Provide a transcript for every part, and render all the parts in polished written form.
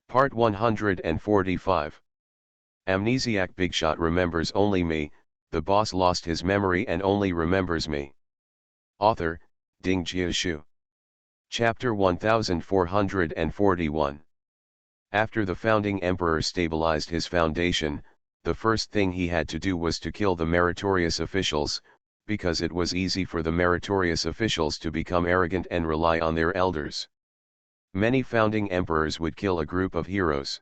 Part 145. Amnesiac Bigshot remembers only me, the boss lost his memory and only remembers me. Author, Ding Jiashu. Chapter 1441. After the founding emperor stabilized his foundation, the first thing he had to do was to kill the meritorious officials, because it was easy for the meritorious officials to become arrogant and rely on their elders. Many founding emperors would kill a group of heroes.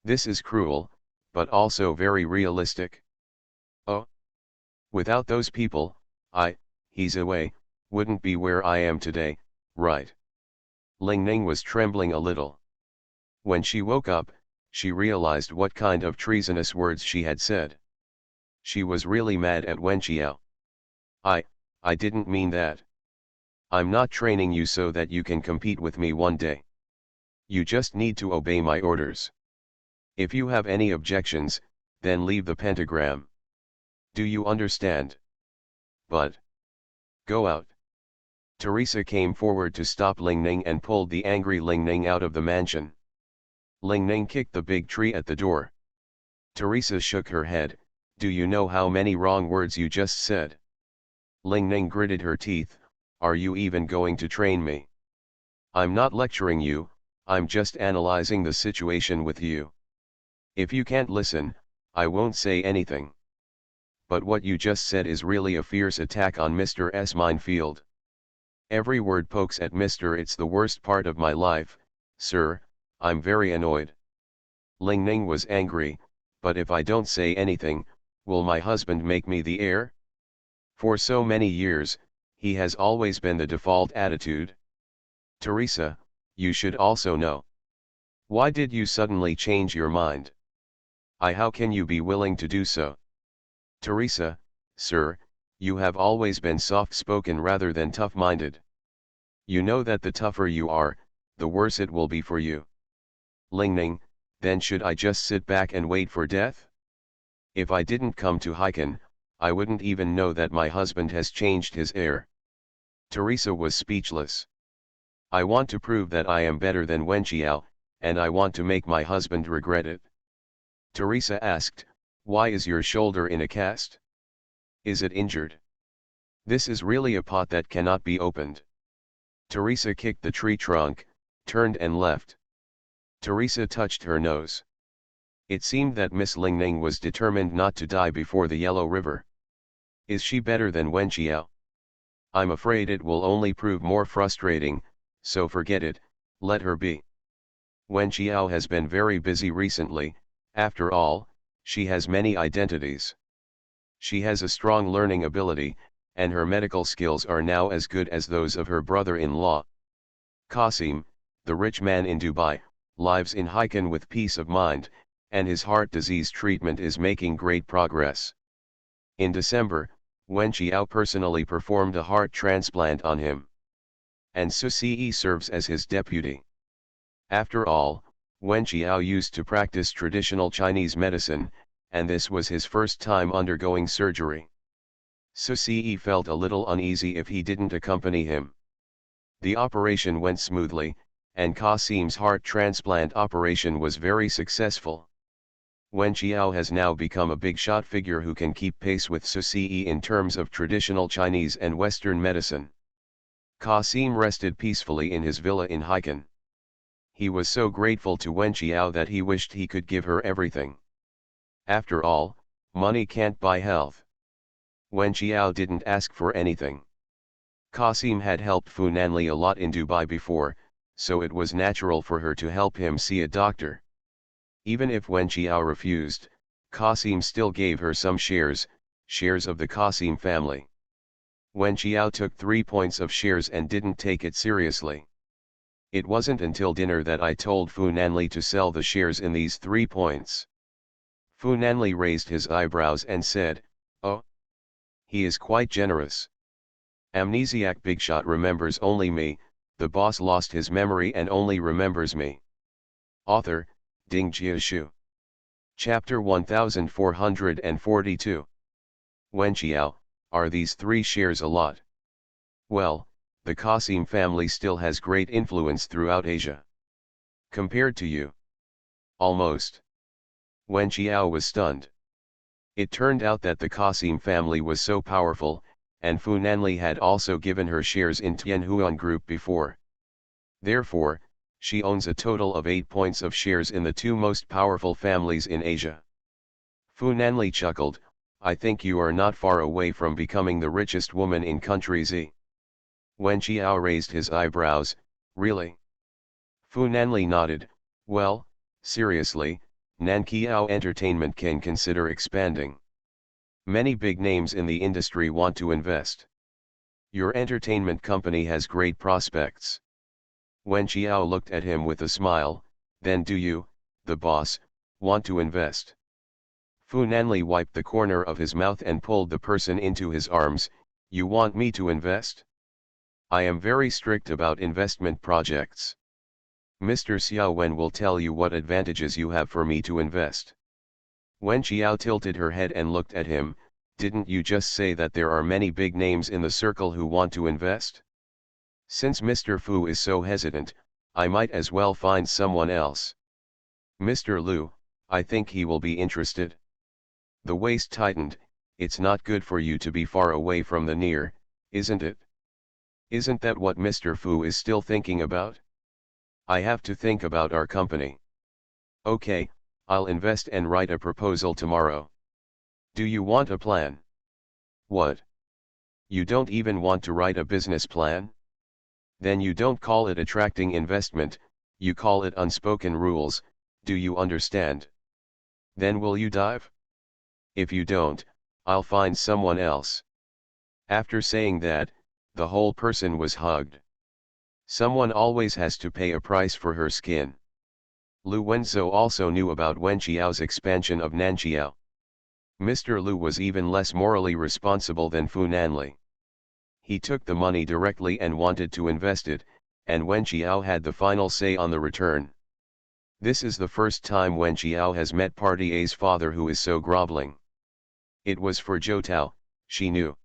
This is cruel, but also very realistic. Oh! Without those people, he's away, wouldn't be where I am today, right? Ling Ning was trembling a little. When she woke up, she realized what kind of treasonous words she had said. She was really mad at Wen Qiao. I didn't mean that. I'm not training you so that you can compete with me one day. You just need to obey my orders. If you have any objections, then leave the pentagram. Do you understand? But go out. Teresa came forward to stop Ling Ning and pulled the angry Ling Ning out of the mansion. Ling Ning kicked the big tree at the door. Teresa shook her head. Do you know how many wrong words you just said? Ling Ning gritted her teeth. Are you even going to train me? I'm not lecturing you, I'm just analyzing the situation with you. If you can't listen, I won't say anything. But what you just said is really a fierce attack on Mr. S minefield. Every word pokes at Mr. It's the worst part of my life, sir, I'm very annoyed. Ling Ning was angry, but if I don't say anything, will my husband make me the heir? For so many years, he has always been the default attitude. Teresa, you should also know. Why did you suddenly change your mind? How can you be willing to do so? Teresa, sir, you have always been soft-spoken rather than tough-minded. You know that the tougher you are, the worse it will be for you. Ling Ning, then should I just sit back and wait for death? If I didn't come to Hiken, I wouldn't even know that my husband has changed his heir. Teresa was speechless. I want to prove that I am better than Wen Qiao, and I want to make my husband regret it. Teresa asked, why is your shoulder in a cast? Is it injured? This is really a pot that cannot be opened. Teresa kicked the tree trunk, turned and left. Teresa touched her nose. It seemed that Miss Ling Ning was determined not to die before the Yellow River. Is she better than Wen Qiao? I'm afraid it will only prove more frustrating, so forget it, let her be. Wen Qiao has been very busy recently, after all, she has many identities. She has a strong learning ability, and her medical skills are now as good as those of her brother-in-law. Qasim, the rich man in Dubai, lives in Hiken with peace of mind, and his heart disease treatment is making great progress. In December, Wen Qiao personally performed a heart transplant on him. And Su Ce serves as his deputy. After all, Wen Qiao used to practice traditional Chinese medicine, and this was his first time undergoing surgery. Su Ce felt a little uneasy if he didn't accompany him. The operation went smoothly, and Qasim's heart transplant operation was very successful. Wen Qiao has now become a big shot figure who can keep pace with Su Ce in terms of traditional Chinese and Western medicine. Qasim rested peacefully in his villa in Hiken. He was so grateful to Wen Qiao that he wished he could give her everything. After all, money can't buy health. Wen Qiao didn't ask for anything. Qasim had helped Fu Nanli a lot in Dubai before, so it was natural for her to help him see a doctor. Even if Wen Qiao refused, Qasim still gave her some shares of the Qasim family. Wen Qiao took 3 points of shares and didn't take it seriously. It wasn't until dinner that I told Fu Nanli to sell the shares in these 3 points. Fu Nanli raised his eyebrows and said, oh, he is quite generous. Amnesiac Bigshot remembers only me, the boss lost his memory and only remembers me. Author, Ding Jiashu. Chapter 1442. Wen Qiao, are these 3 shares a lot? Well, the Qasim family still has great influence throughout Asia. Compared to you, Almost. Wen Qiao was stunned. It turned out that the Qasim family was so powerful, and Fu Nanli had also given her shares in Tianhuan Group before. Therefore, she owns a total of 8 points of shares in the two most powerful families in Asia. Fu Nanli chuckled, I think you are not far away from becoming the richest woman in country Z. Wen Qiao raised his eyebrows, really? Fu Nanli nodded, well, seriously, Nanqiao Entertainment can consider expanding. Many big names in the industry want to invest. Your entertainment company has great prospects. Wen Qiao looked at him with a smile, then do you, the boss, want to invest? Fu Nanli wiped the corner of his mouth and pulled the person into his arms, you want me to invest? I am very strict about investment projects. Mr. Xiao Wen will tell you what advantages you have for me to invest. Wen Qiao tilted her head and looked at him, didn't you just say that there are many big names in the circle who want to invest? Since Mr. Fu is so hesitant, I might as well find someone else. Mr. Liu, I think he will be interested. The waist tightened, it's not good for you to be far away from the near, isn't it? Isn't that what Mr. Fu is still thinking about? I have to think about our company. Okay, I'll invest and write a proposal tomorrow. Do you want a plan? What? You don't even want to write a business plan? Then you don't call it attracting investment, you call it unspoken rules, do you understand? Then will you dive? If you don't, I'll find someone else. After saying that, the whole person was hugged. Someone always has to pay a price for her skin. Lu Wenzhou also knew about Wen Qiao's expansion of Nanqiao. Mr. Lu was even less morally responsible than Fu Nanli. He took the money directly and wanted to invest it, and Wen Qiao had the final say on the return. This is the first time Wen Qiao has met Party A's father who is so groveling. It was for Zhou Tao, she knew.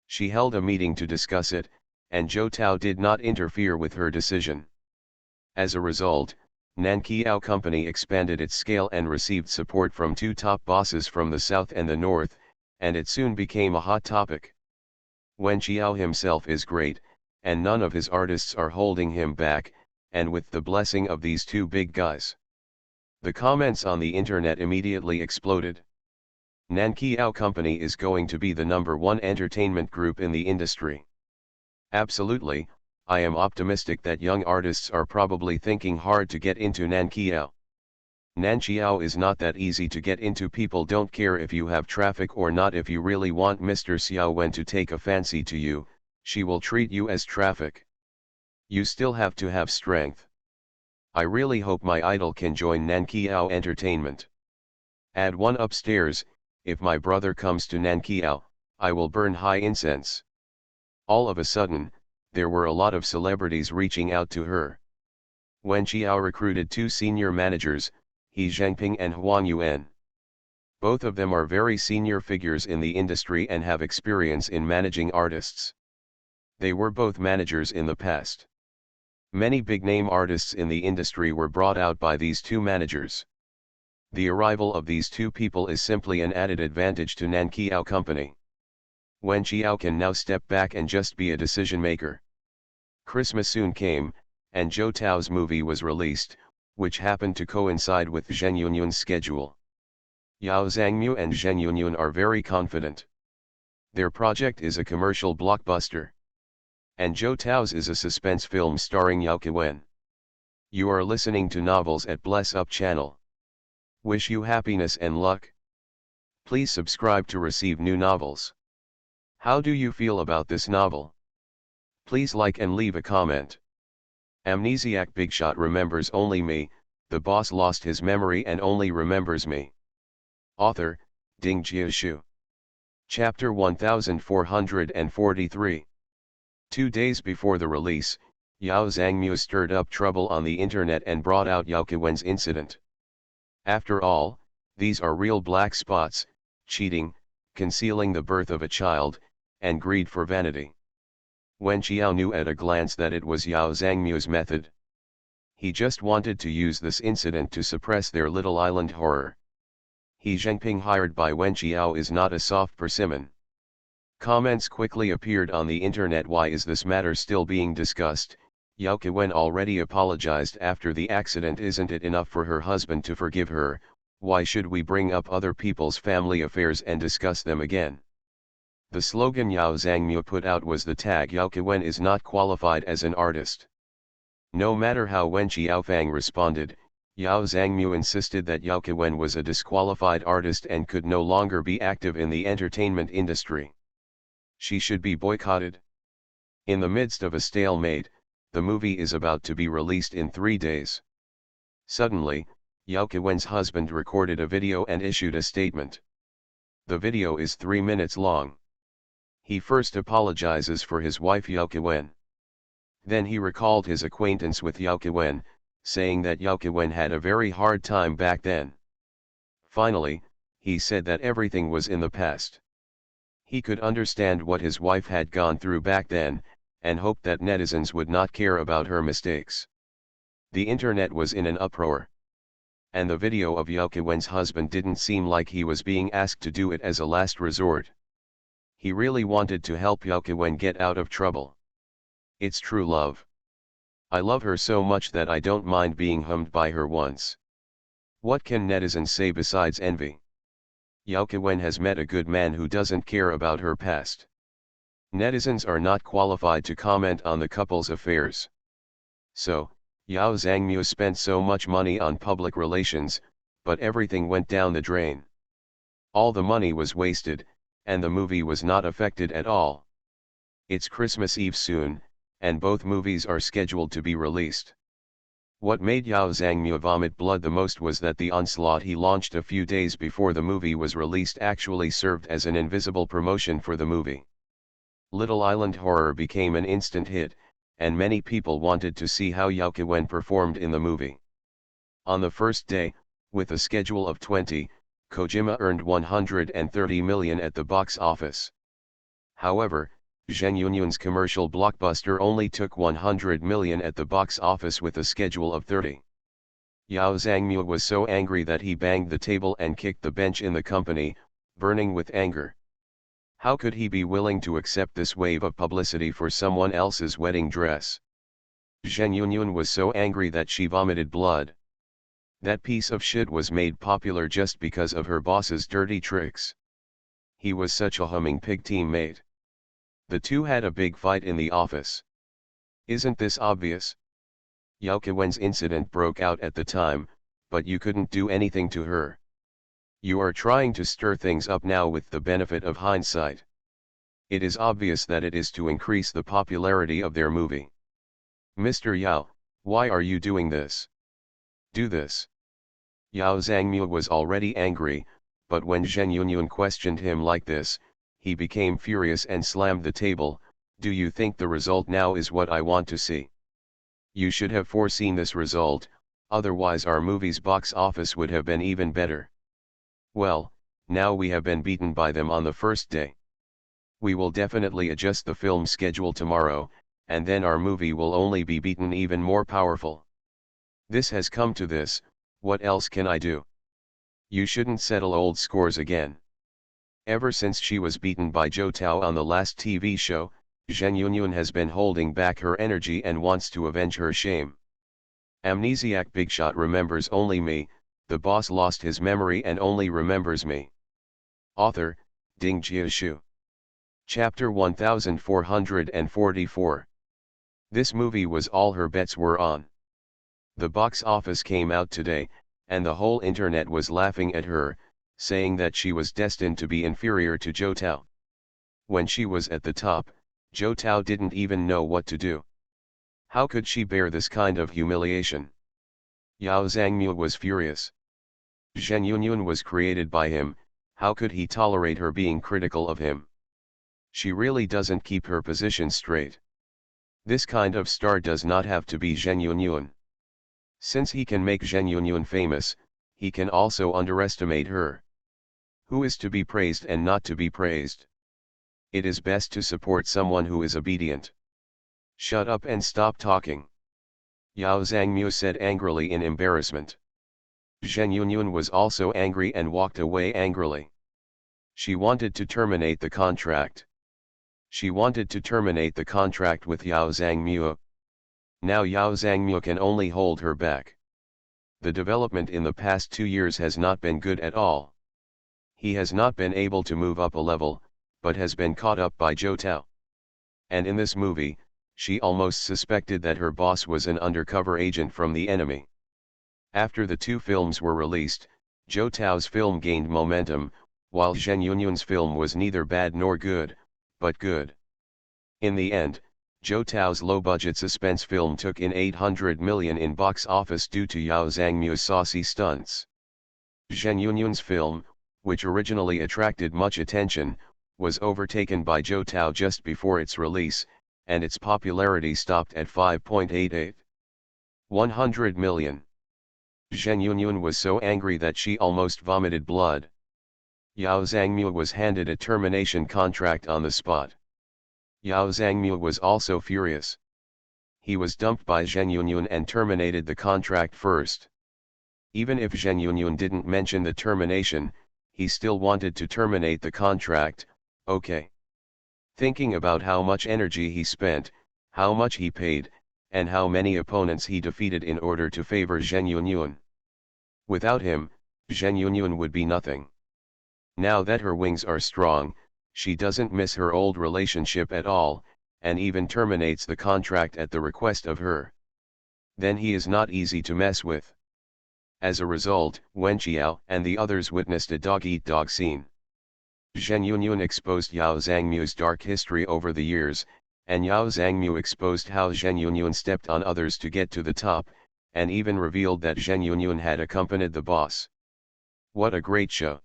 She held a meeting to discuss it, and Zhou Tao did not interfere with her decision. As a result, Nanqiao Company expanded its scale and received support from two top bosses from the south and the north, and it soon became a hot topic. Wen Qiao himself is great, and none of his artists are holding him back, and with the blessing of these two big guys. The comments on the internet immediately exploded. Nanqiao Company is going to be the #1 entertainment group in the industry. Absolutely, I am optimistic that young artists are probably thinking hard to get into Nanqiao. Nanqiao is not that easy to get into. People don't care if you have traffic or not. If you really want Mr. Xiao Wen to take a fancy to you, she will treat you as traffic. You still have to have strength. I really hope my idol can join Nanqiao Entertainment. Add one upstairs, if my brother comes to Nanqiao, I will burn high incense. All of a sudden, there were a lot of celebrities reaching out to her. Wen Qiao recruited two senior managers, He Zhengping and Huang Yuan. Both of them are very senior figures in the industry and have experience in managing artists. They were both managers in the past. Many big-name artists in the industry were brought out by these two managers. The arrival of these two people is simply an added advantage to Nanqiao Company. Wen Qiao can now step back and just be a decision maker. Christmas soon came, and Zhou Tao's movie was released, which happened to coincide with Zheng Yunyun's schedule. Yao Zhangmu and Zheng Yunyun are very confident. Their project is a commercial blockbuster. And Zhou Tao's is a suspense film starring Yao Kewen. You are listening to Novels at Bless Up channel. Wish you happiness and luck. Please subscribe to receive new novels. How do you feel about this novel? Please like and leave a comment. Amnesiac Bigshot remembers only me, the boss lost his memory and only remembers me. Author, Ding Jiashu. Chapter 1443. 2 days before the release, Yao Zhangmu stirred up trouble on the internet and brought out Yao Kewen's incident. After all, these are real black spots: cheating, concealing the birth of a child, and greed for vanity. Wen Qiao knew at a glance that it was Yao Zhangmu's method. He just wanted to use this incident to suppress their little island horror. He Zhengping hired by Wen Qiao is not a soft persimmon. Comments quickly appeared on the internet. Why is this matter still being discussed? Yao Kewen already apologized after the accident. Isn't it enough for her husband to forgive her? Why should we bring up other people's family affairs and discuss them again? The slogan Yao Zhangmu put out was the tag Yao Kewen is not qualified as an artist. No matter how Wen Xiaofang responded, Yao Zhangmu insisted that Yao Kewen was a disqualified artist and could no longer be active in the entertainment industry. She should be boycotted. In the midst of a stalemate, the movie is about to be released in 3 days. Suddenly, Yao Kewen's husband recorded a video and issued a statement. The video is 3 minutes long. He first apologizes for his wife Yao Kewen. Then he recalled his acquaintance with Yao Kewen, saying that Yao Kewen had a very hard time back then. Finally, he said that everything was in the past. He could understand what his wife had gone through back then, and hoped that netizens would not care about her mistakes. The internet was in an uproar. And the video of Yao Kewen's husband didn't seem like he was being asked to do it as a last resort. He really wanted to help Yao Kewen get out of trouble. It's true love. I love her so much that I don't mind being hummed by her once. What can netizens say besides envy? Yao Kewen has met a good man who doesn't care about her past. Netizens are not qualified to comment on the couple's affairs. So, Yao Zhangmu spent so much money on public relations, but everything went down the drain. All the money was wasted, and the movie was not affected at all. It's Christmas Eve soon, and both movies are scheduled to be released. What made Yao Zhangmu vomit blood the most was that the onslaught he launched a few days before the movie was released actually served as an invisible promotion for the movie. Little Island Horror became an instant hit, and many people wanted to see how Yao Kewen performed in the movie. On the first day, with a schedule of 20, Kojima earned 130 million at the box office. However, Zheng Yunyun's commercial blockbuster only took 100 million at the box office with a schedule of 30. Yao Zhangmu was so angry that he banged the table and kicked the bench in the company, burning with anger. How could he be willing to accept this wave of publicity for someone else's wedding dress? Zheng Yunyun was so angry that she vomited blood. That piece of shit was made popular just because of her boss's dirty tricks. He was such a humming pig teammate. The two had a big fight in the office. Isn't this obvious? Yao Kewen's incident broke out at the time, but you couldn't do anything to her. You are trying to stir things up now with the benefit of hindsight. It is obvious that it is to increase the popularity of their movie. Mr. Yao, why are you doing this? Do this. Yao Zhangmu was already angry, but when Zheng Yunyun questioned him like this, he became furious and slammed the table. Do you think the result now is what I want to see? You should have foreseen this result, otherwise our movie's box office would have been even better. Well, now we have been beaten by them on the first day. We will definitely adjust the film schedule tomorrow, and then our movie will only be beaten even more powerful. This has come to this, what else can I do? You shouldn't settle old scores again. Ever since she was beaten by Zhou Tao on the last TV show, Zheng Yunyun has been holding back her energy and wants to avenge her shame. Amnesiac Bigshot remembers only me, the boss lost his memory and only remembers me. Author, Ding Jiashu. Chapter 1444. This movie was all her bets were on. The box office came out today, and the whole internet was laughing at her, saying that she was destined to be inferior to Zhou Tao. When she was at the top, Zhou Tao didn't even know what to do. How could she bear this kind of humiliation? Yao Zhangmu was furious. Zheng Yunyun was created by him, how could he tolerate her being critical of him? She really doesn't keep her position straight. This kind of star does not have to be Zheng Yunyun. Since he can make Zheng Yunyun famous, he can also underestimate her. Who is to be praised and not to be praised? It is best to support someone who is obedient. Shut up and stop talking. Yao Zhangmu said angrily in embarrassment. Zheng Yunyun was also angry and walked away angrily. She wanted to terminate the contract. She wanted to terminate the contract with Yao Zhangmu. Now Yao Zhangmu can only hold her back. The development in the past 2 years has not been good at all. He has not been able to move up a level, but has been caught up by Zhou Tao. And in this movie, she almost suspected that her boss was an undercover agent from the enemy. After the 2 films were released, Zhou Tao's film gained momentum, while Zheng Yunyun's film was neither bad nor good, but good. In the end, Zhou Tao's low-budget suspense film took in 800 million in box office due to Yao Zhangmu's saucy stunts. Zheng Yunyun's film, which originally attracted much attention, was overtaken by Zhou Tao just before its release, and its popularity stopped at 5.88. 100 million. Zheng Yunyun was so angry that she almost vomited blood. Yao Zhangmu was handed a termination contract on the spot. Yao Zhangmu was also furious. He was dumped by Zheng Yunyun and terminated the contract first. Even if Zheng Yunyun didn't mention the termination, he still wanted to terminate the contract. Okay. Thinking about how much energy he spent, how much he paid, and how many opponents he defeated in order to favor Zheng Yunyun. Without him, Zheng Yunyun would be nothing. Now that her wings are strong, she doesn't miss her old relationship at all, and even terminates the contract at the request of her. Then he is not easy to mess with. As a result, Wen Qiao and the others witnessed a dog-eat-dog scene. Zheng Yunyun exposed Yao Zhangmu's dark history over the years, and Yao Zhangmu exposed how Zheng Yunyun stepped on others to get to the top, and even revealed that Zheng Yunyun had accompanied the boss. What a great show!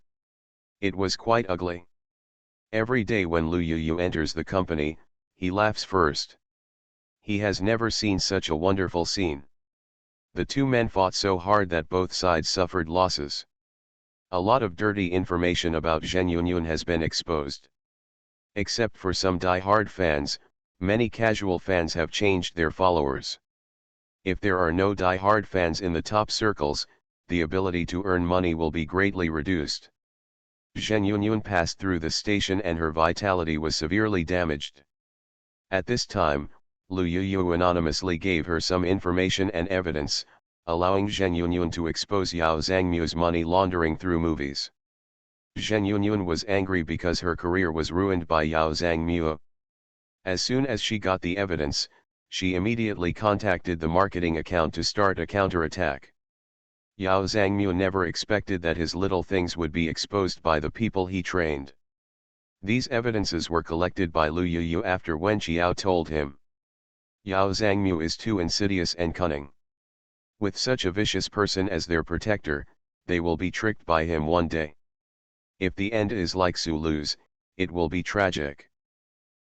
It was quite ugly. Every day when Lu Yuyu enters the company, he laughs first. He has never seen such a wonderful scene. The 2 men fought so hard that both sides suffered losses. A lot of dirty information about Zheng Yunyun has been exposed. Except for some die-hard fans, many casual fans have changed their followers. If there are no die-hard fans in the top circles, the ability to earn money will be greatly reduced. Zheng Yunyun passed through the station and her vitality was severely damaged. At this time, Lu Yuyu anonymously gave her some information and evidence, allowing Zheng Yunyun to expose Yao Zhangmu's money laundering through movies. Zheng Yunyun was angry because her career was ruined by Yao Zhangmu. As soon as she got the evidence, she immediately contacted the marketing account to start a counterattack. Yao Zhangmu never expected that his little things would be exposed by the people he trained. These evidences were collected by Lu Yuyu after Wen Qiao told him. Yao Zhangmu is too insidious and cunning. With such a vicious person as their protector, they will be tricked by him one day. If the end is like Su Lu's, it will be tragic.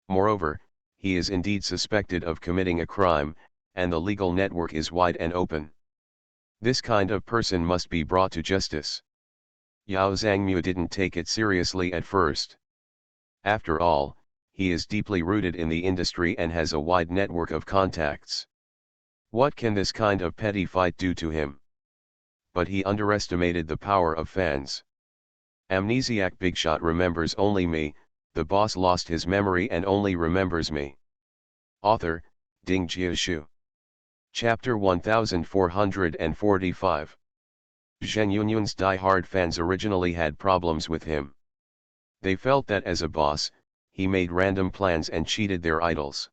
Moreover, he is indeed suspected of committing a crime, and the legal network is wide and open. This kind of person must be brought to justice. Yao Zhangmu didn't take it seriously at first. After all, he is deeply rooted in the industry and has a wide network of contacts. What can this kind of petty fight do to him? But he underestimated the power of fans. Amnesiac Bigshot remembers only me, the boss lost his memory and only remembers me. Author, Ding Jiashu. Chapter 1445. Zheng Yunyun's die-hard fans originally had problems with him. They felt that as a boss, he made random plans and cheated their idols.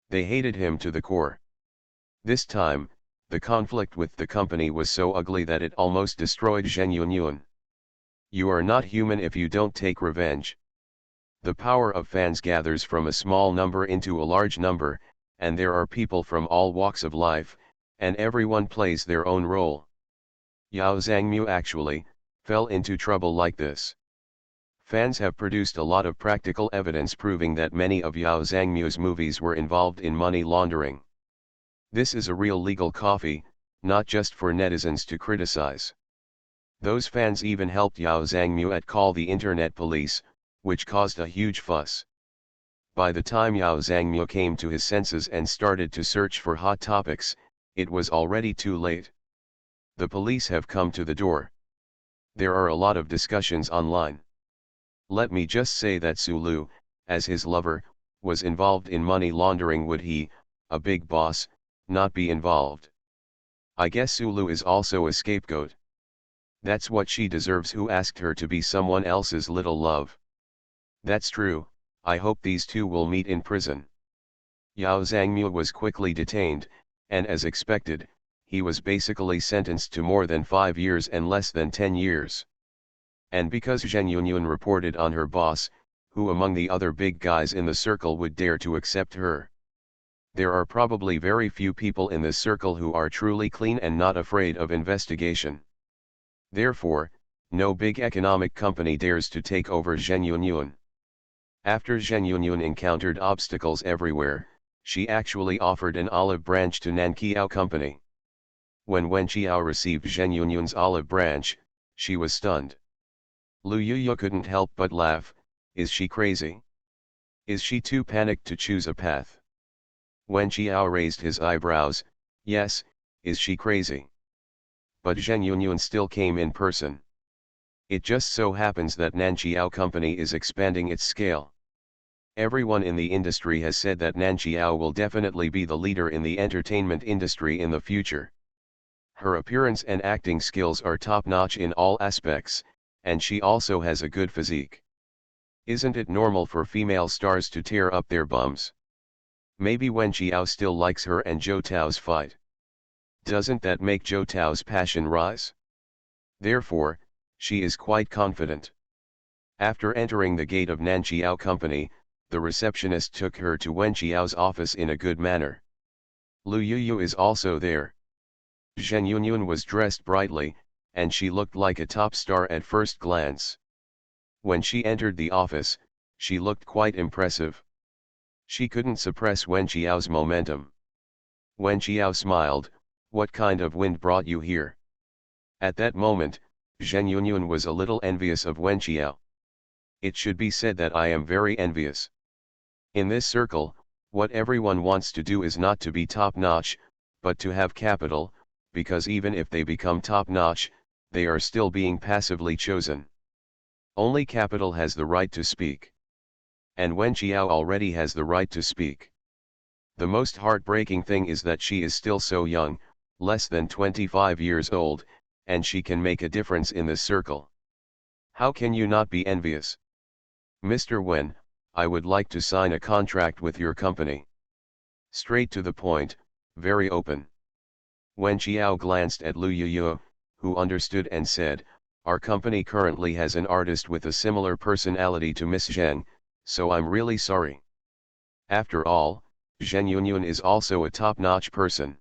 They hated him to the core. This time, the conflict with the company was so ugly that it almost destroyed Zheng Yunyun. You are not human if you don't take revenge. The power of fans gathers from a small number into a large number, and there are people from all walks of life, and everyone plays their own role. Yao Zhangmu actually fell into trouble like this. Fans have produced a lot of practical evidence proving that many of Yao Zhangmu's movies were involved in money laundering. This is a real legal coffee, not just for netizens to criticize. Those fans even helped Yao Zhangmu at call the internet police, which caused a huge fuss. By the time Yao Zhangmu came to his senses and started to search for hot topics, It was already too late. The police have come to the door. There are a lot of discussions online. Let me just say that Sulu, as his lover, was involved in money laundering. Would he, a big boss, not be involved? I guess Sulu is also a scapegoat. That's what she deserves, who asked her to be someone else's little love. That's true. I hope these two will meet in prison. Yao Zhangmu was quickly detained, and as expected, he was basically sentenced to more than 5 years and less than 10 years. And because Zheng Yunyun reported on her boss, who among the other big guys in the circle would dare to accept her? There are probably very few people in this circle who are truly clean and not afraid of investigation. Therefore, no big economic company dares to take over Zheng Yunyun. After Zheng Yunyun encountered obstacles everywhere, she actually offered an olive branch to Nanqiao Company. When Wen Qiao received Zheng Yunyun's olive branch, she was stunned. Lu Yuyu couldn't help but laugh. Is she crazy? Is she too panicked to choose a path? Wen Qiao raised his eyebrows. Yes, is she crazy? But Zheng Yunyun still came in person. It just so happens that Nanqiao Company is expanding its scale. Everyone in the industry has said that Nanqiao will definitely be the leader in the entertainment industry in the future. Her appearance and acting skills are top-notch in all aspects, and she also has a good physique. Isn't it normal for female stars to tear up their bums? Maybe Wen Qiao still likes her and Zhou Tao's fight. Doesn't that make Zhou Tao's passion rise? Therefore, she is quite confident. After entering the gate of Nanqiao Company, the receptionist took her to Wen Qiao's office in a good manner. Lu Yuyu is also there. Zheng Yunyun was dressed brightly, and she looked like a top star at first glance. When she entered the office, she looked quite impressive. She couldn't suppress Wen Qiao's momentum. Wen Qiao smiled. What kind of wind brought you here? At that moment, Zheng Yunyun was a little envious of Wen Qiao. It should be said that I am very envious. In this circle, what everyone wants to do is not to be top-notch, but to have capital, because even if they become top-notch, they are still being passively chosen. Only capital has the right to speak. And Wen Qiao already has the right to speak. The most heartbreaking thing is that she is still so young, less than 25 years old, and she can make a difference in this circle. How can you not be envious? Mr. Wen, I would like to sign a contract with your company. Straight to the point, very open. Wen Qiao glanced at Lu Yuyu, who understood and said, our company currently has an artist with a similar personality to Miss Zheng, so I'm really sorry. After all, Zheng Yunyun is also a top-notch person.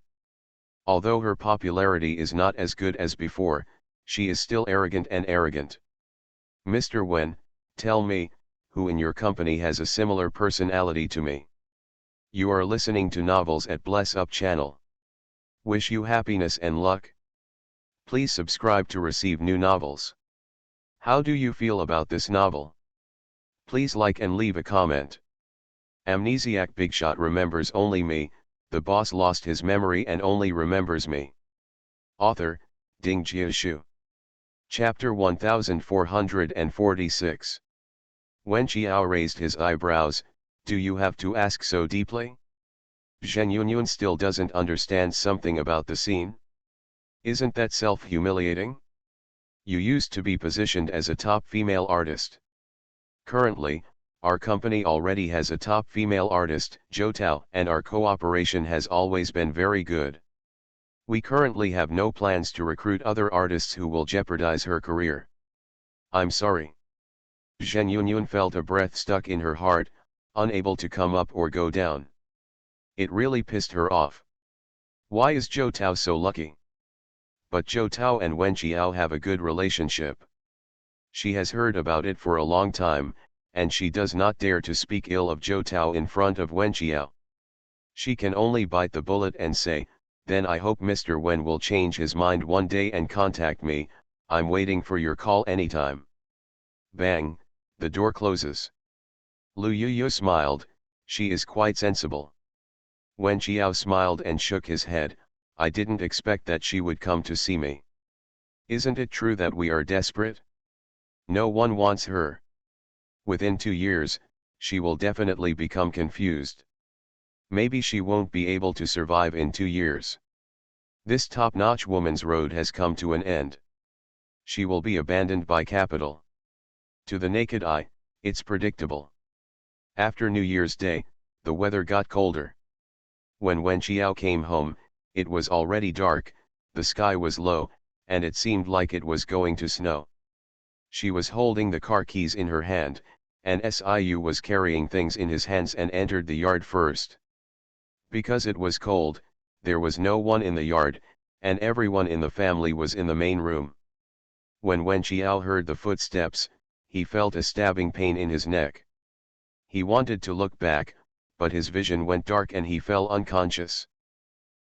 Although her popularity is not as good as before, she is still arrogant and arrogant. Mr. Wen, tell me, who in your company has a similar personality to me? You are listening to Novels at Bless Up channel. Wish you happiness and luck. Please subscribe to receive new novels. How do you feel about this novel? Please like and leave a comment. Amnesiac Bigshot remembers only me, the boss lost his memory and only remembers me. Author, Ding Jiashu. Chapter 1446. Wen Qiao raised his eyebrows. Do you have to ask so deeply? Zheng Yunyun still doesn't understand something about the scene. Isn't that self-humiliating? You used to be positioned as a top female artist. Currently, our company already has a top female artist, Zhou Tao, and our cooperation has always been very good. We currently have no plans to recruit other artists who will jeopardize her career. I'm sorry. Zheng Yunyun felt a breath stuck in her heart, unable to come up or go down. It really pissed her off. Why is Zhou Tao so lucky? But Zhou Tao and Wen Qiao have a good relationship. She has heard about it for a long time, and she does not dare to speak ill of Zhou Tao in front of Wen Qiao. She can only bite the bullet and say, then I hope Mr. Wen will change his mind one day and contact me. I'm waiting for your call anytime. Bang, the door closes. Lu Yuyu smiled. She is quite sensible. Wen Qiao smiled and shook his head. I didn't expect that she would come to see me. Isn't it true that we are desperate? No one wants her. Within 2 years, she will definitely become confused. Maybe she won't be able to survive in 2 years. This top-notch woman's road has come to an end. She will be abandoned by capital. To the naked eye, it's predictable. After New Year's Day, the weather got colder. When Wen Qiao came home, it was already dark, the sky was low, and it seemed like it was going to snow. She was holding the car keys in her hand, and Siu was carrying things in his hands and entered the yard first. Because it was cold, there was no one in the yard, and everyone in the family was in the main room. When Wen Qiao heard the footsteps, he felt a stabbing pain in his neck. He wanted to look back, but his vision went dark and he fell unconscious.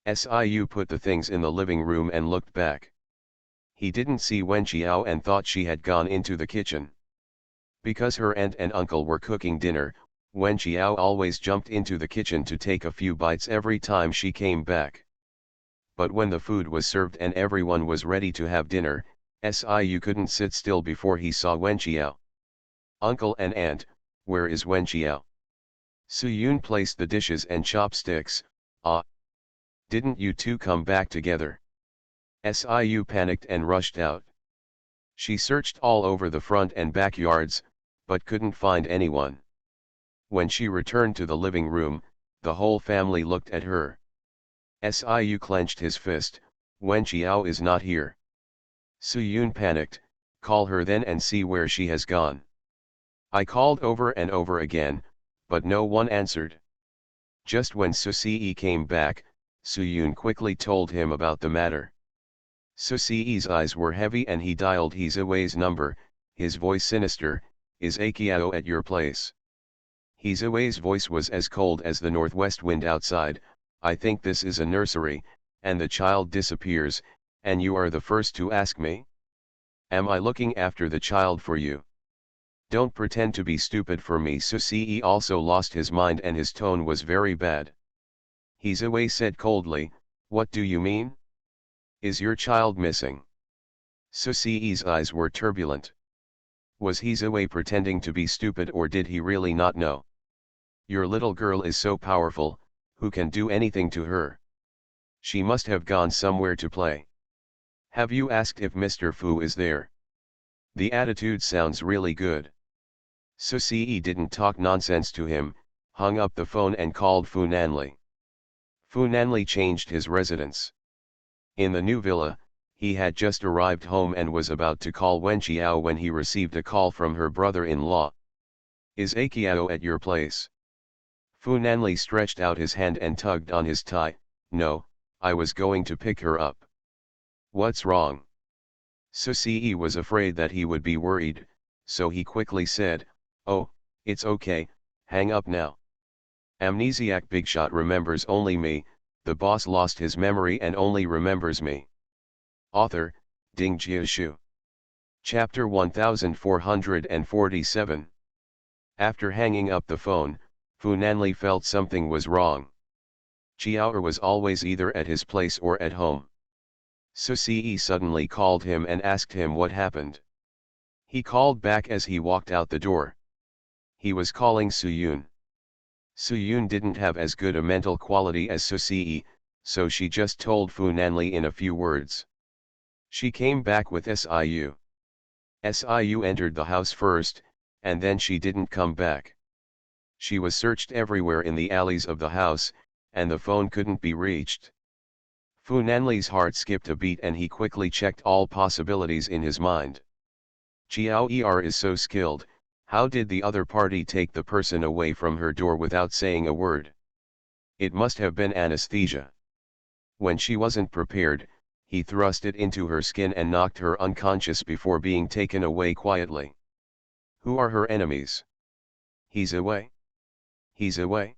Siu put the things in the living room and looked back. He didn't see Wen Qiao and thought she had gone into the kitchen. Because her aunt and uncle were cooking dinner, Wen Qiao always jumped into the kitchen to take a few bites every time she came back. But when the food was served and everyone was ready to have dinner, Siu couldn't sit still before he saw Wen Qiao. "Uncle and aunt, where is Wen Qiao?" Suyun placed the dishes and chopsticks. "Ah. Didn't you two come back together?" Siu panicked and rushed out. She searched all over the front and backyards, but couldn't find anyone. When she returned to the living room, the whole family looked at her. Siu clenched his fist. "Wen Qiao is not here." Suyun panicked. "Call her then and see where she has gone." "I called over and over again, but no one answered." Just when Susi came back, Suyun quickly told him about the matter. Susi's eyes were heavy and he dialed Hizui's number, his voice sinister. "Is Akiao at your place?" Hizui's voice was as cold as the northwest wind outside. "I think this is a nursery, and the child disappears, and you are the first to ask me? Am I looking after the child for you? Don't pretend to be stupid for me." Susi also lost his mind and his tone was very bad. Hizue said coldly, "What do you mean? Is your child missing?" Susi's eyes were turbulent. Was Hizue pretending to be stupid or did he really not know? "Your little girl is so powerful, who can do anything to her? She must have gone somewhere to play. Have you asked if Mr. Fu is there? The attitude sounds really good." Susi didn't talk nonsense to him, hung up the phone and called Fu Nanli. Fu Nanli changed his residence. In the new villa, he had just arrived home and was about to call Wen Qiao when he received a call from her brother-in-law. "Is Akiao at your place?" Fu Nanli stretched out his hand and tugged on his tie. "No, I was going to pick her up." "What's wrong?" Susi was afraid that he would be worried, so he quickly said, "Oh, it's okay, hang up now. Amnesiac Bigshot remembers only me, the boss lost his memory and only remembers me." Author, Ding Jiashu. Chapter 1447. After hanging up the phone, Fu Nanli felt something was wrong. Qiao was always either at his place or at home. Susi suddenly called him and asked him what happened. He called back as he walked out the door. He was calling Suyun. Suyun didn't have as good a mental quality as Susi, so she just told Fu Nanli in a few words. She came back with Siu. Siu entered the house first, and then she didn't come back. She was searched everywhere in the alleys of the house, and the phone couldn't be reached. Fu Nanli's heart skipped a beat and he quickly checked all possibilities in his mind. Qiao is so skilled. How did the other party take the person away from her door without saying a word? It must have been anesthesia. When she wasn't prepared, he thrust it into her skin and knocked her unconscious before being taken away quietly. Who are her enemies? Hizue? Hizue?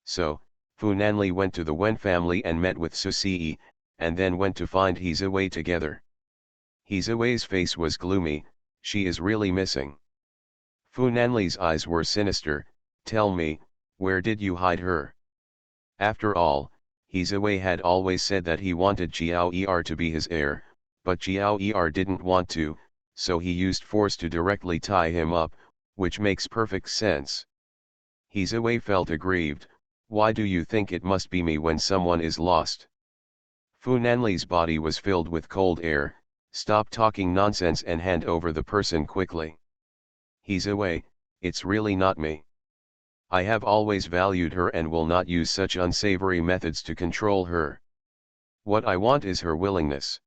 So, Fu Nanli went to the Wen family and met with Susi, and then went to find Hizue together. Hizue's face was gloomy. She is really missing. Fu Nanli's eyes were sinister. Tell me, where did you hide her? After all, Hizawei had always said that he wanted Jiao Er to be his heir, but Jiao Er didn't want to, so he used force to directly tie him up, which makes perfect sense. Hizawei felt aggrieved. Why do you think it must be me when someone is lost? Fu Nanli's body was filled with cold air. Stop talking nonsense and hand over the person quickly. Hizawei, it's really not me. I have always valued her and will not use such unsavory methods to control her. What I want is her willingness.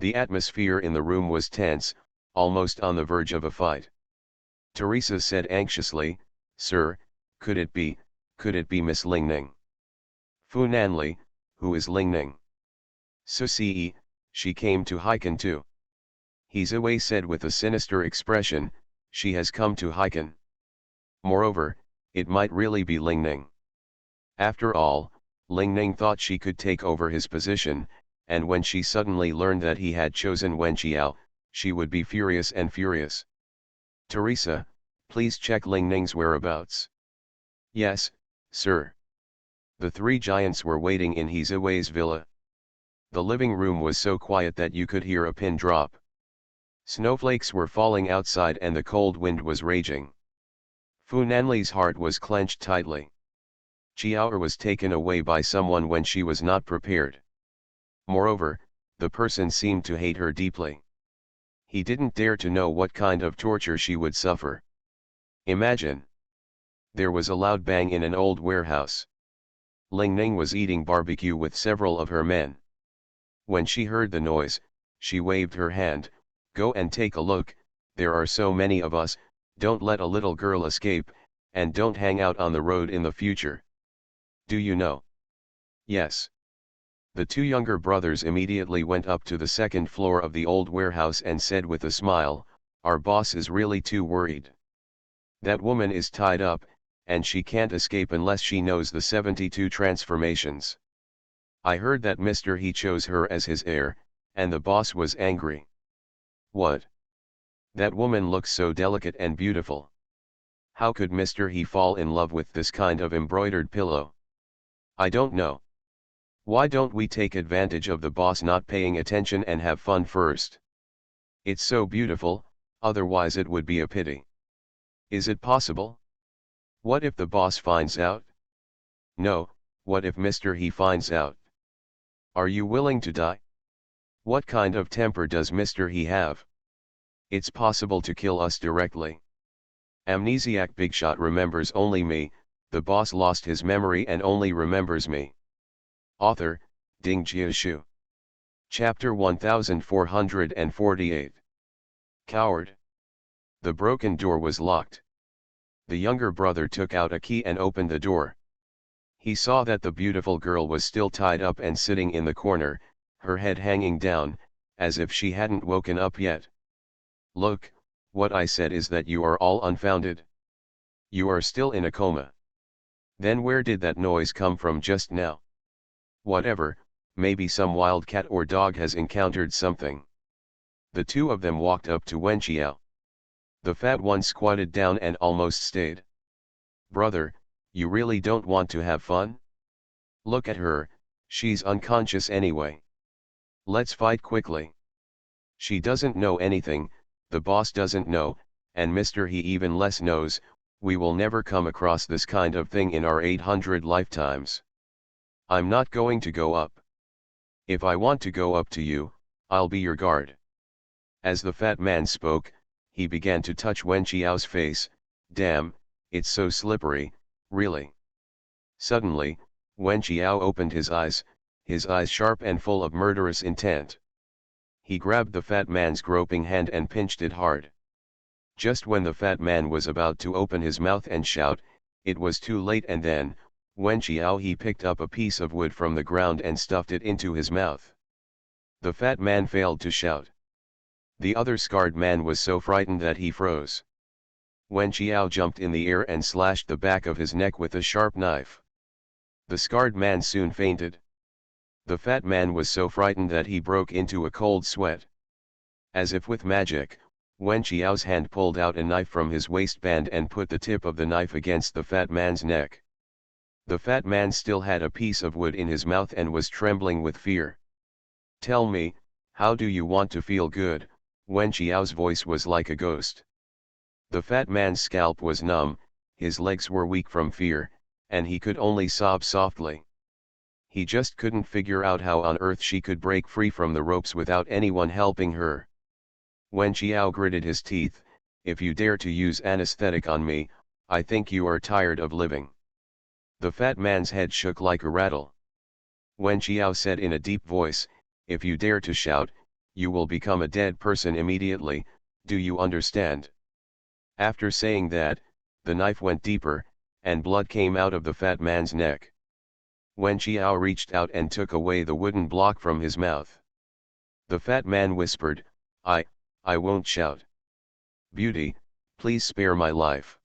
The atmosphere in the room was tense, almost on the verge of a fight. Teresa said anxiously, Sir, could it be Miss Lingning? Fu Nanli, who is Lingning? Susi, she came to Heiken too. Hizawei said with a sinister expression, she has come to Heiken. Moreover, it might really be Lingning. After all, Lingning thought she could take over his position, and when she suddenly learned that he had chosen Wen Qiao, she would be furious and furious. Teresa, please check Lingning's whereabouts. Yes, sir. The three giants were waiting in Hizawei's villa. The living room was so quiet that you could hear a pin drop. Snowflakes were falling outside and the cold wind was raging. Fu Nanli's heart was clenched tightly. Qiao was taken away by someone when she was not prepared. Moreover, the person seemed to hate her deeply. He didn't dare to know what kind of torture she would suffer. Imagine. There was a loud bang in an old warehouse. Lingning was eating barbecue with several of her men. When she heard the noise, she waved her hand, go and take a look, there are so many of us, don't let a little girl escape, and don't hang out on the road in the future. Do you know? Yes. The two younger brothers immediately went up to the second floor of the old warehouse and said with a smile, our boss is really too worried. That woman is tied up, and she can't escape unless she knows the 72 transformations. I heard that Mr. He chose her as his heir, and the boss was angry. What? That woman looks so delicate and beautiful. How could Mr. He fall in love with this kind of embroidered pillow? I don't know. Why don't we take advantage of the boss not paying attention and have fun first? It's so beautiful, otherwise it would be a pity. Is it possible? What if the boss finds out? No, what if Mr. He finds out? Are you willing to die? What kind of temper does Mr. He have? It's possible to kill us directly. Amnesiac Bigshot remembers only me, the boss lost his memory and only remembers me. Author, Ding Jiashu. Chapter 1448. Coward. The broken door was locked. The younger brother took out a key and opened the door. He saw that the beautiful girl was still tied up and sitting in the corner, her head hanging down, as if she hadn't woken up yet. Look, what I said is that you are all unfounded. You are still in a coma. Then where did that noise come from just now? Whatever, maybe some wild cat or dog has encountered something. The two of them walked up to Wen Qiao. The fat one squatted down and almost stayed. Brother, you really don't want to have fun? Look at her, she's unconscious anyway. Let's fight quickly. She doesn't know anything, the boss doesn't know, and Mr. He even less knows, we will never come across this kind of thing in our 800 lifetimes. I'm not going to go up. If I want to go up to you, I'll be your guard. As the fat man spoke, he began to touch Wen Qiao's face. Damn, it's so slippery, really. Suddenly, Wen Qiao opened his eyes sharp and full of murderous intent. He grabbed the fat man's groping hand and pinched it hard. Just when the fat man was about to open his mouth and shout, it was too late, and then, Wen Qiao he picked up a piece of wood from the ground and stuffed it into his mouth. The fat man failed to shout. The other scarred man was so frightened that he froze. Wen Qiao jumped in the air and slashed the back of his neck with a sharp knife. The scarred man soon fainted. The fat man was so frightened that he broke into a cold sweat. As if with magic, Wen Qiao's hand pulled out a knife from his waistband and put the tip of the knife against the fat man's neck. The fat man still had a piece of wood in his mouth and was trembling with fear. "Tell me, how do you want to feel good?" Wen Qiao's voice was like a ghost. The fat man's scalp was numb, his legs were weak from fear, and he could only sob softly. He just couldn't figure out how on earth she could break free from the ropes without anyone helping her. Wen Qiao gritted his teeth, "If you dare to use anesthetic on me, I think you are tired of living." The fat man's head shook like a rattle. Wen Qiao said in a deep voice, "If you dare to shout, you will become a dead person immediately, do you understand?" After saying that, the knife went deeper, and blood came out of the fat man's neck. Wen Qiao reached out and took away the wooden block from his mouth. The fat man whispered, I won't shout. "Beauty, please spare my life."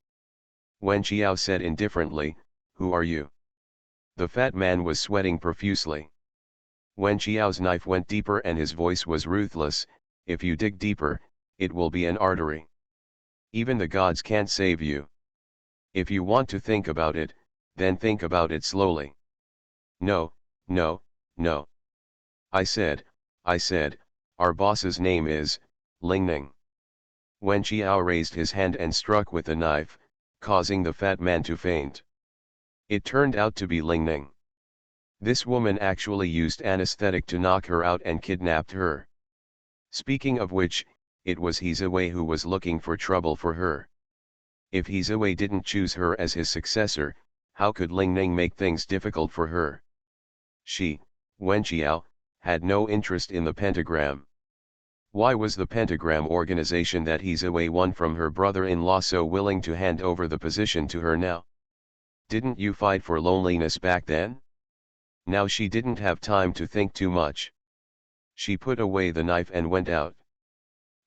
Wen Qiao said indifferently, "Who are you?" The fat man was sweating profusely. Wen Qiao's knife went deeper and his voice was ruthless, "If you dig deeper, it will be an artery. Even the gods can't save you. If you want to think about it, then think about it slowly." "No, no, no. I said, our boss's name is Lingning." Wen Qiao raised his hand and struck with the knife, causing the fat man to faint. It turned out to be Lingning. This woman actually used anesthetic to knock her out and kidnapped her. Speaking of which, it was Hezawei who was looking for trouble for her. If Hezawei didn't choose her as his successor, how could Lingning make things difficult for her? She, Wen Qiao, had no interest in the pentagram. Why was the pentagram organization that Hezawei won from her brother-in-law so willing to hand over the position to her now? Didn't you fight for loneliness back then? Now she didn't have time to think too much. She put away the knife and went out.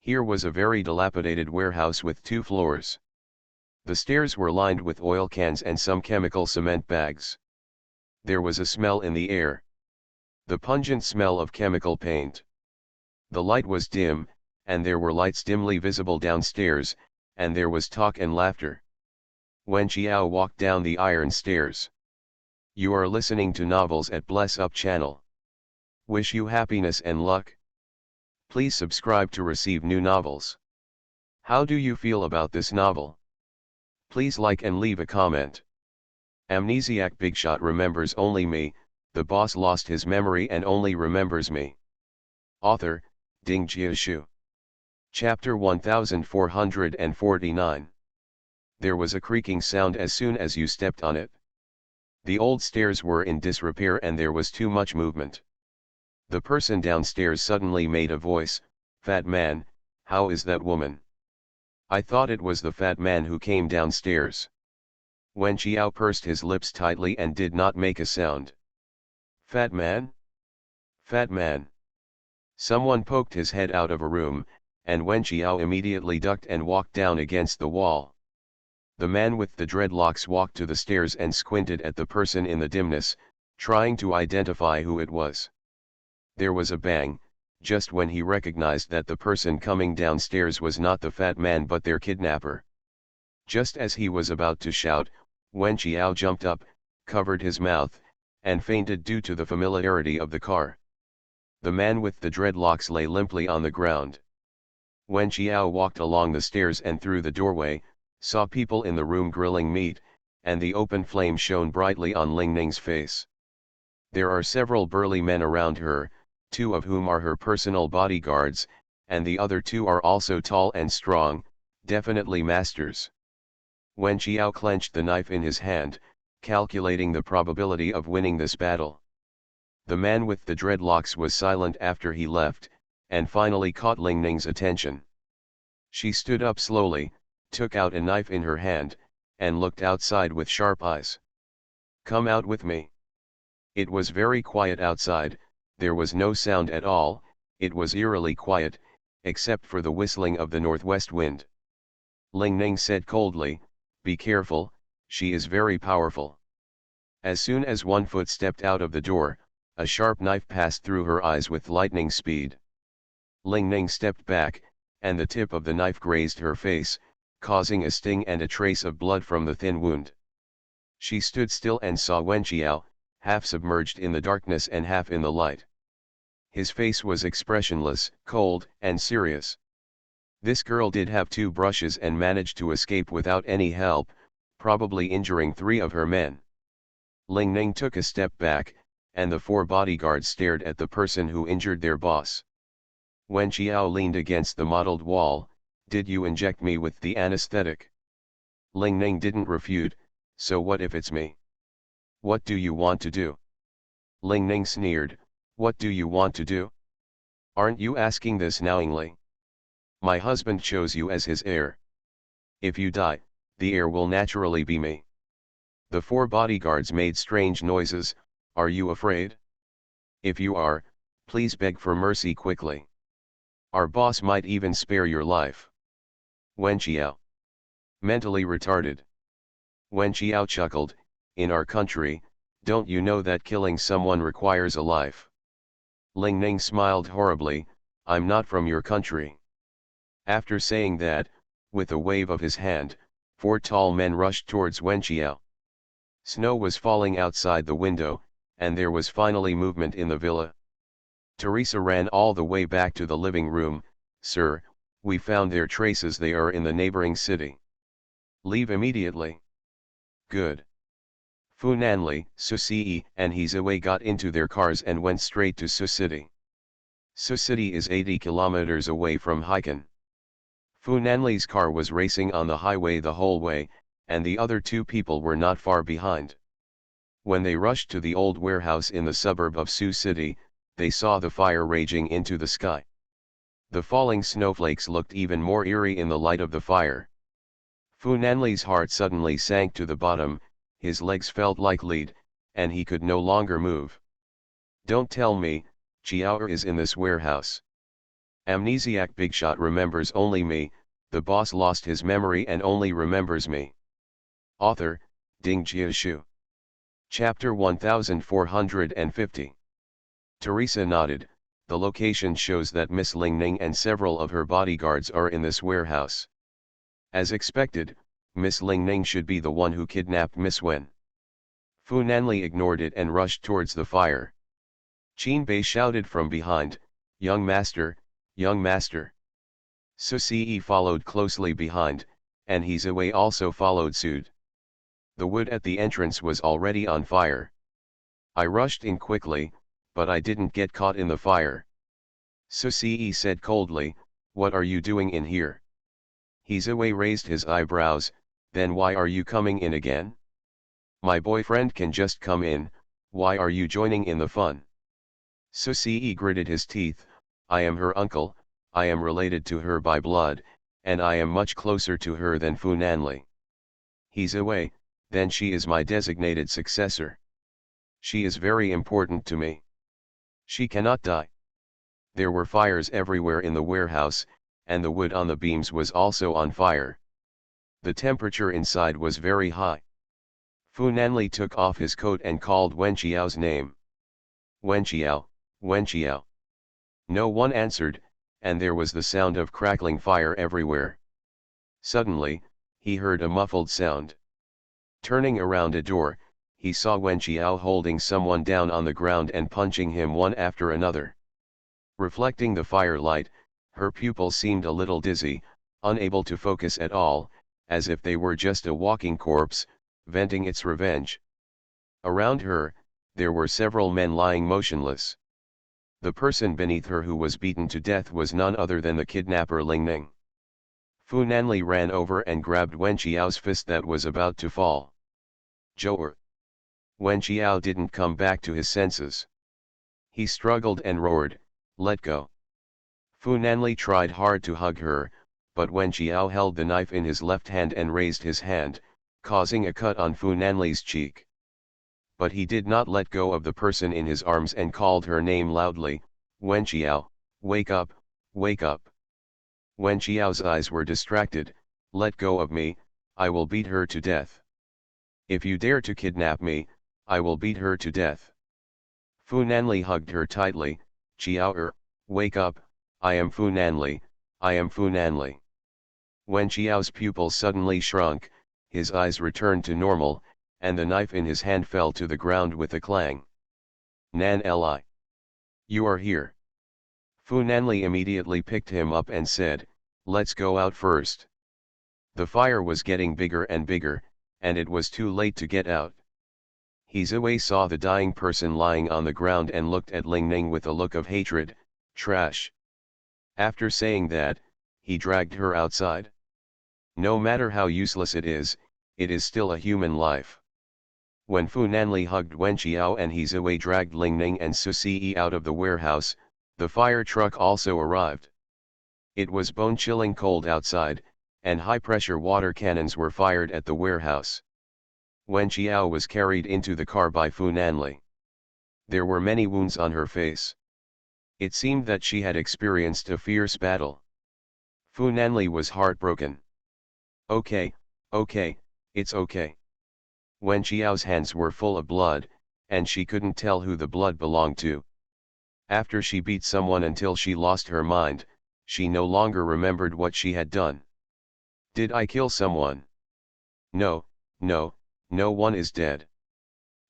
Here was a very dilapidated warehouse with 2 floors. The stairs were lined with oil cans and some chemical cement bags. There was a smell in the air. The pungent smell of chemical paint. The light was dim, and there were lights dimly visible downstairs, and there was talk and laughter. Wen Qiao walked down the iron stairs. You are listening to Novels at Bless Up channel. Wish you happiness and luck. Please subscribe to receive new novels. How do you feel about this novel? Please like and leave a comment. Amnesiac Bigshot remembers only me, the boss lost his memory and only remembers me. Author, Ding Jiashu. Chapter 1449. There was a creaking sound as soon as you stepped on it. The old stairs were in disrepair and there was too much movement. The person downstairs suddenly made a voice, "Fat man, how is that woman?" I thought it was the fat man who came downstairs. Wen Qiao pursed his lips tightly and did not make a sound. "Fat man? Fat man." Someone poked his head out of a room, and Wen Qiao immediately ducked and walked down against the wall. The man with the dreadlocks walked to the stairs and squinted at the person in the dimness, trying to identify who it was. There was a bang, just when he recognized that the person coming downstairs was not the fat man but their kidnapper. Just as he was about to shout, Wen Qiao jumped up, covered his mouth, and fainted due to the familiarity of the car. The man with the dreadlocks lay limply on the ground. Wen Qiao walked along the stairs and through the doorway, saw people in the room grilling meat, and the open flame shone brightly on Lingning's face. There are several burly men around her, 2 of whom are her personal bodyguards, and the other 2 are also tall and strong, definitely masters. Wen Qiao clenched the knife in his hand, calculating the probability of winning this battle. The man with the dreadlocks was silent after he left, and finally caught Lingning's attention. She stood up slowly, took out a knife in her hand, and looked outside with sharp eyes. "Come out with me." It was very quiet outside, there was no sound at all, it was eerily quiet, except for the whistling of the northwest wind. Lingning said coldly, "Be careful, she is very powerful." As soon as one foot stepped out of the door, a sharp knife passed through her eyes with lightning speed. Lingning stepped back, and the tip of the knife grazed her face, causing a sting and a trace of blood from the thin wound. She stood still and saw Wenqiao, half submerged in the darkness and half in the light. His face was expressionless, cold, and serious. This girl did have 2 brushes and managed to escape without any help, probably injuring 3 of her men. Ling Ning took a step back, and the 4 bodyguards stared at the person who injured their boss. Wenqiao leaned against the mottled wall. Did you inject me with the anesthetic? Ling Ning didn't refute. So what if it's me? What do you want to do? Ling Ning sneered. What do you want to do? Aren't you asking this knowingly? My husband chose you as his heir. If you die, the heir will naturally be me. The 4 bodyguards made strange noises. Are you afraid? If you are, please beg for mercy quickly. Our boss might even spare your life. Wenqiao. Mentally retarded. Wenqiao chuckled. In our country, don't you know that killing someone requires a life? Ling Ning smiled horribly. I'm not from your country. After saying that, with a wave of his hand, 4 tall men rushed towards Wenqiao. Snow was falling outside the window, and there was finally movement in the villa. Teresa ran all the way back to the living room. Sir, we found their traces. They are in the neighboring city. Leave immediately. Good. Fu Nanli, Su Si, and Hizawei got into their cars and went straight to Su City. Su City is 80 kilometers away from Haikan. Fu Nanli's car was racing on the highway the whole way, and the other 2 people were not far behind. When they rushed to the old warehouse in the suburb of Su City, they saw the fire raging into the sky. The falling snowflakes looked even more eerie in the light of the fire. Fu Nanli's heart suddenly sank to the bottom, his legs felt like lead, and he could no longer move. Don't tell me, Chiao is in this warehouse. Amnesiac Bigshot remembers only me. The boss lost his memory and only remembers me. Author, Ding Jiashu. Chapter 1450. Teresa nodded. The location shows that Miss Ling Ning and several of her bodyguards are in this warehouse. As expected, Miss Ling Ning should be the one who kidnapped Miss Wen. Fu Nanli ignored it and rushed towards the fire. Qin Bei shouted from behind, Young master, young master. Su Si followed closely behind, and Hizawei also followed suit. The wood at the entrance was already on fire. I rushed in quickly, but I didn't get caught in the fire. Su Si said coldly, What are you doing in here? Hizawei raised his eyebrows. Then why are you coming in again? My boyfriend can just come in. Why are you joining in the fun? Su Si gritted his teeth. I am her uncle. I am related to her by blood, and I am much closer to her than Fu Nanli. Hizawei, then she is my designated successor. She is very important to me. She cannot die. There were fires everywhere in the warehouse, and the wood on the beams was also on fire. The temperature inside was very high. Fu Nanli took off his coat and called Wenqiao's name. Wenqiao, Wenqiao. No one answered, and there was the sound of crackling fire everywhere. Suddenly, he heard a muffled sound. Turning around a door, he saw Wenqiao holding someone down on the ground and punching him one after another. Reflecting the firelight, her pupils seemed a little dizzy, unable to focus at all, as if they were just a walking corpse, venting its revenge. Around her, there were several men lying motionless. The person beneath her who was beaten to death was none other than the kidnapper Ling Ning. Fu Nanli ran over and grabbed Wenqiao's fist that was about to fall. Zhou. Wenqiao didn't come back to his senses. He struggled and roared, Let go. Fu Nanli tried hard to hug her, but Wenqiao held the knife in his left hand and raised his hand, causing a cut on Fu Nanli's cheek. But he did not let go of the person in his arms and called her name loudly, Wenqiao, wake up, wake up. Wenqiao's eyes were distracted. Let go of me, I will beat her to death. If you dare to kidnap me, I will beat her to death. Fu Nanli hugged her tightly. Qiao, wake up, I am Fu Nanli, I am Fu Nanli. Wenqiao's pupils suddenly shrunk, his eyes returned to normal, and the knife in his hand fell to the ground with a clang. Nan Li. You are here. Fu Nanli immediately picked him up and said, let's go out first. The fire was getting bigger and bigger, and it was too late to get out. Hizue saw the dying person lying on the ground and looked at Ling Ning with a look of hatred, trash. After saying that, he dragged her outside. No matter how useless it is still a human life. When Fu Nanli hugged Wen Qiao and Hizue dragged Ling Ning and Su Si out of the warehouse, the fire truck also arrived. It was bone-chilling cold outside, and high-pressure water cannons were fired at the warehouse. Wen Qiao was carried into the car by Fu Nanli. There were many wounds on her face. It seemed that she had experienced a fierce battle. Fu Nanli was heartbroken. Okay, it's okay. Wen Qiao's hands were full of blood, and she couldn't tell who the blood belonged to. After she beat someone until she lost her mind, she no longer remembered what she had done. Did I kill someone? No one is dead.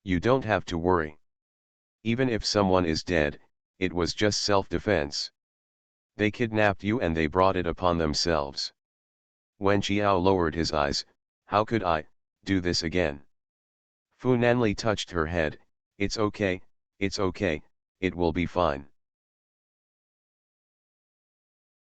You don't have to worry. Even if someone is dead, it was just self-defense. They kidnapped you and they brought it upon themselves. Wen Qiao lowered his eyes. How could I do this again? Fu Nanli touched her head. It's okay, it will be fine.